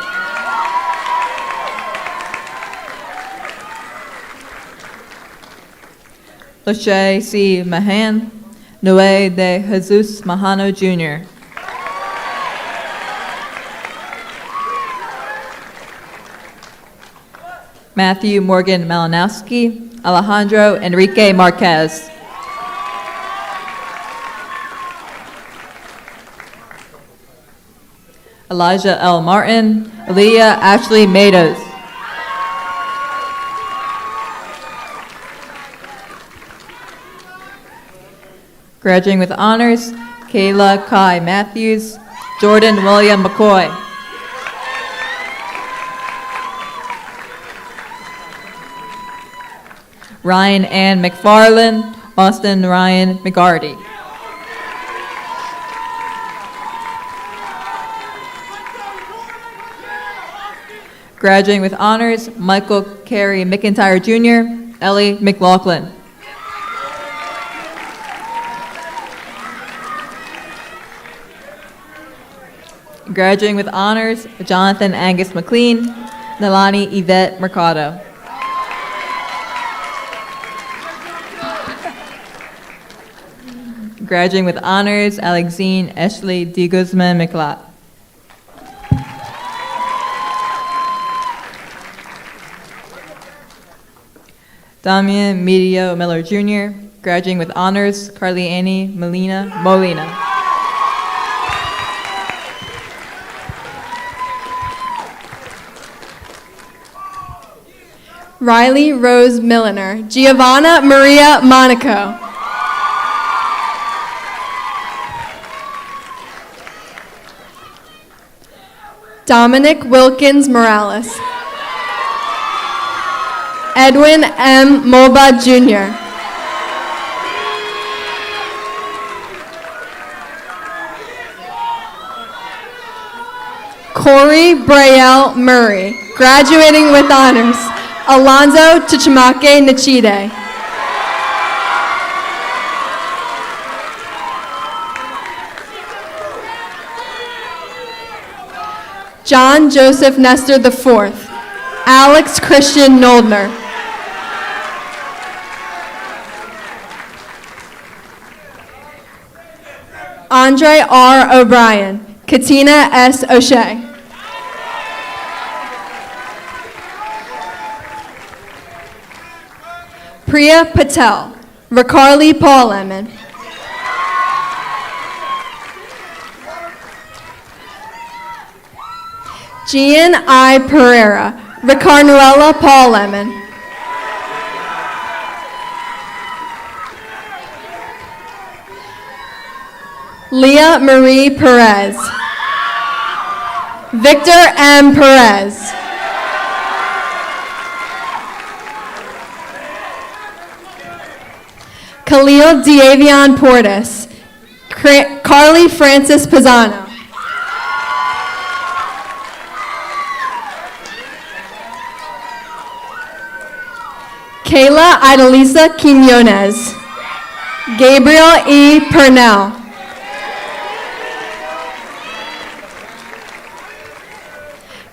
Lachey C. Mahan, Noe de Jesus Mahano Jr., Matthew Morgan Malinowski, Alejandro Enrique Marquez, Elijah L. Martin, Aaliyah Ashley Matos, graduating with honors, Kayla Kai Matthews, Jordan William McCoy, Ryan Ann McFarland, Austin Ryan McGarty, graduating with honors, Michael Carey McIntyre Jr., Ellie McLaughlin, graduating with honors, Jonathan Angus McLean, Nalani Yvette Mercado, graduating with honors, Alexine Ashley D. Guzman McLeod, Damian Medio Miller Jr., graduating with honors, Carly Annie Molina. Riley Rose Milliner, Giovanna Maria Monaco, Dominic Wilkins Morales, Edwin M. Moba Jr., Corey Braille Murray, graduating with honors, Alonzo Chichimake Nachide, John Joseph Nestor IV, Alex Christian Noldner, Andre R. O'Brien, Katina S. O'Shea, Priya Patel, Ricarly Paul Lemon, Gian I. Pereira, Ricarnuela Paul Lemon, Leah Marie Perez, Victor M. Perez, Khalil Diavion Portis, Carly Francis Pisano. Kayla Idalisa Quinones. Gabriel E. Purnell.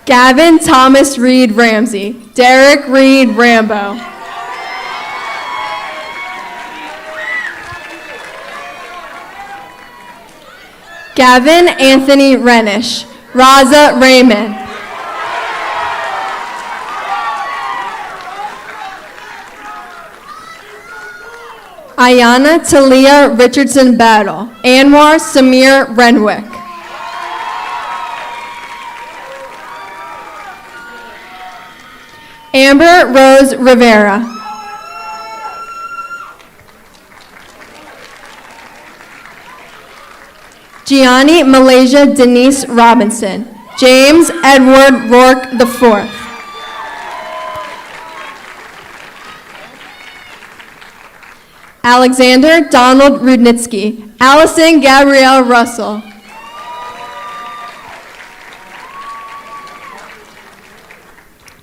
Gavin Thomas Reed Ramsey. Derek Reed Rambo. Gavin Anthony Renish. Raza Raymond. Ayana Talia Richardson Battle. Anwar Samir Renwick. Amber Rose Rivera. Gianni Malaysia Denise Robinson. James Edward Rourke IV. Alexander Donald Rudnitsky. Allison Gabrielle Russell.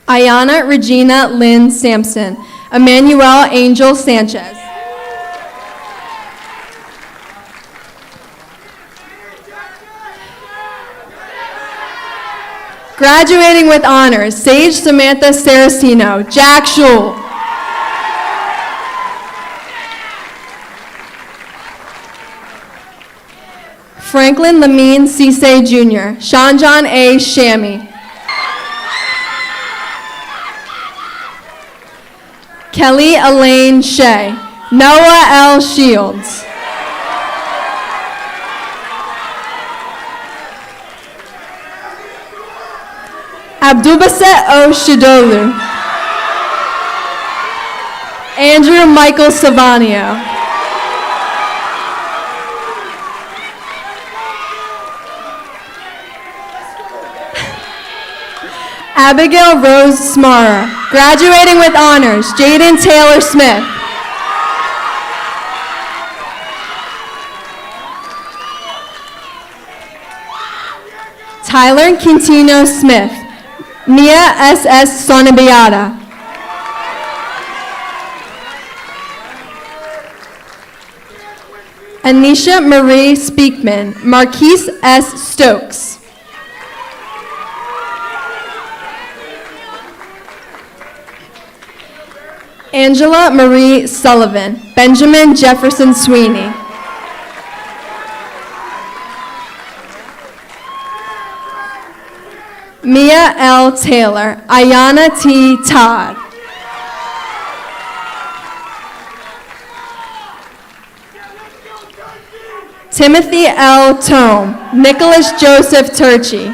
Ayana Regina Lynn Sampson. Emmanuel Angel Sanchez. Graduating with honors, Sage Samantha Saracino. Jack Schul. Franklin Lamine Cisse Jr. Sean John A. Shammy. Kelly Elaine Shea. Noah L. Shields. Abdubaset O. Shidolu. Andrew Michael Savanio. Abigail Rose Smara. Graduating with honors, Jaden Taylor Smith. Tyler Quintino Smith. Mia S.S. Sonabiata. Anisha Marie Speakman. Marquise S. Stokes. Angela Marie Sullivan. Benjamin Jefferson Sweeney. Mia L. Taylor. Ayana T. Todd. Timothy L. Tome. Nicholas Joseph Turchi.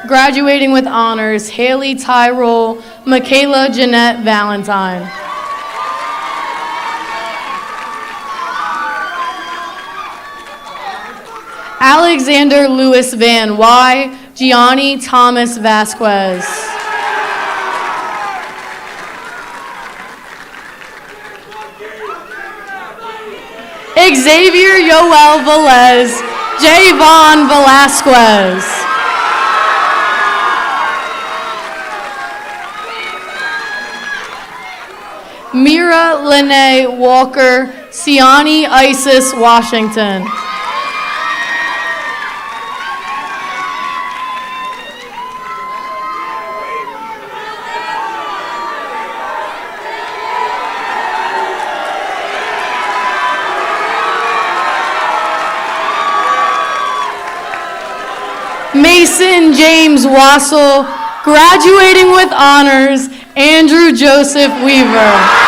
Graduating with honors, Haley Tyrell, Michaela Jeanette Valentine. Alexander Lewis Van Wy, Gianni Thomas Vasquez. Xavier Yoel Velez, Javon Velasquez. Mira Lene Walker, Siani Isis Washington. Mason James Wassel, graduating with honors, Andrew Joseph Weaver.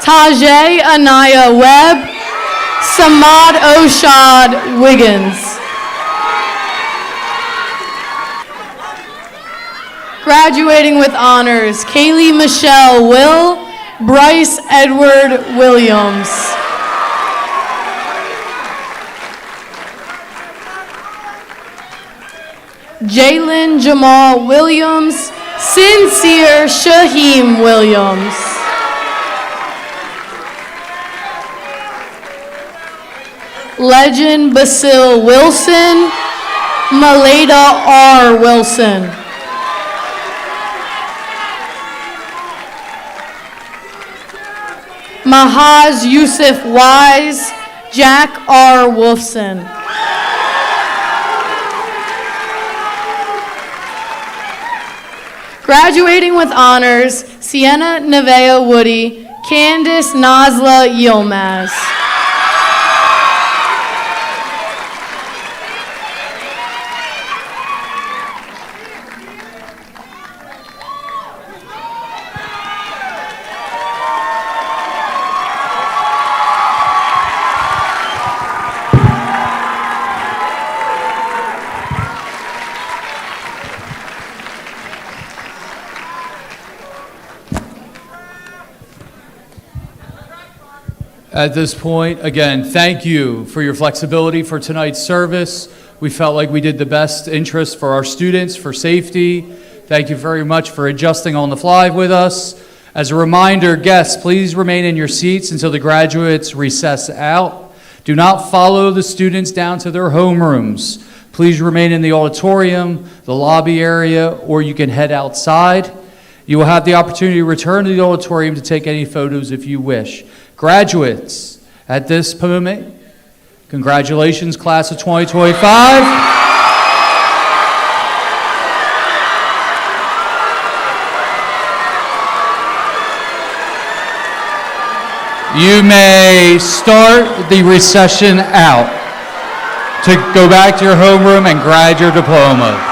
Tajay Anaya Webb, Samad Oshad Wiggins. Graduating with honors, Kaylee Michelle Will, Bryce Edward Williams. Jalen Jamal Williams, Sincere Shaheem Williams. Legend Basil Wilson, Maleda R. Wilson. Mahaz Yusuf Wise, Jack R. Wolfson. Graduating with honors, Sienna Nevea Woody, Candace Nazla Yilmaz. At this point, again, thank you for your flexibility for tonight's service. We felt like we did the best interest for our students, for safety. Thank you very much for adjusting on the fly with us. As a reminder, guests, please remain in your seats until the graduates recess out. Do not follow the students down to their homerooms. Please remain in the auditorium, the lobby area, or you can head outside. You will have the opportunity to return to the auditorium to take any photos if you wish. Graduates, at this moment, congratulations, class of 2025. You may start the recession out to go back to your homeroom and grab your diplomas.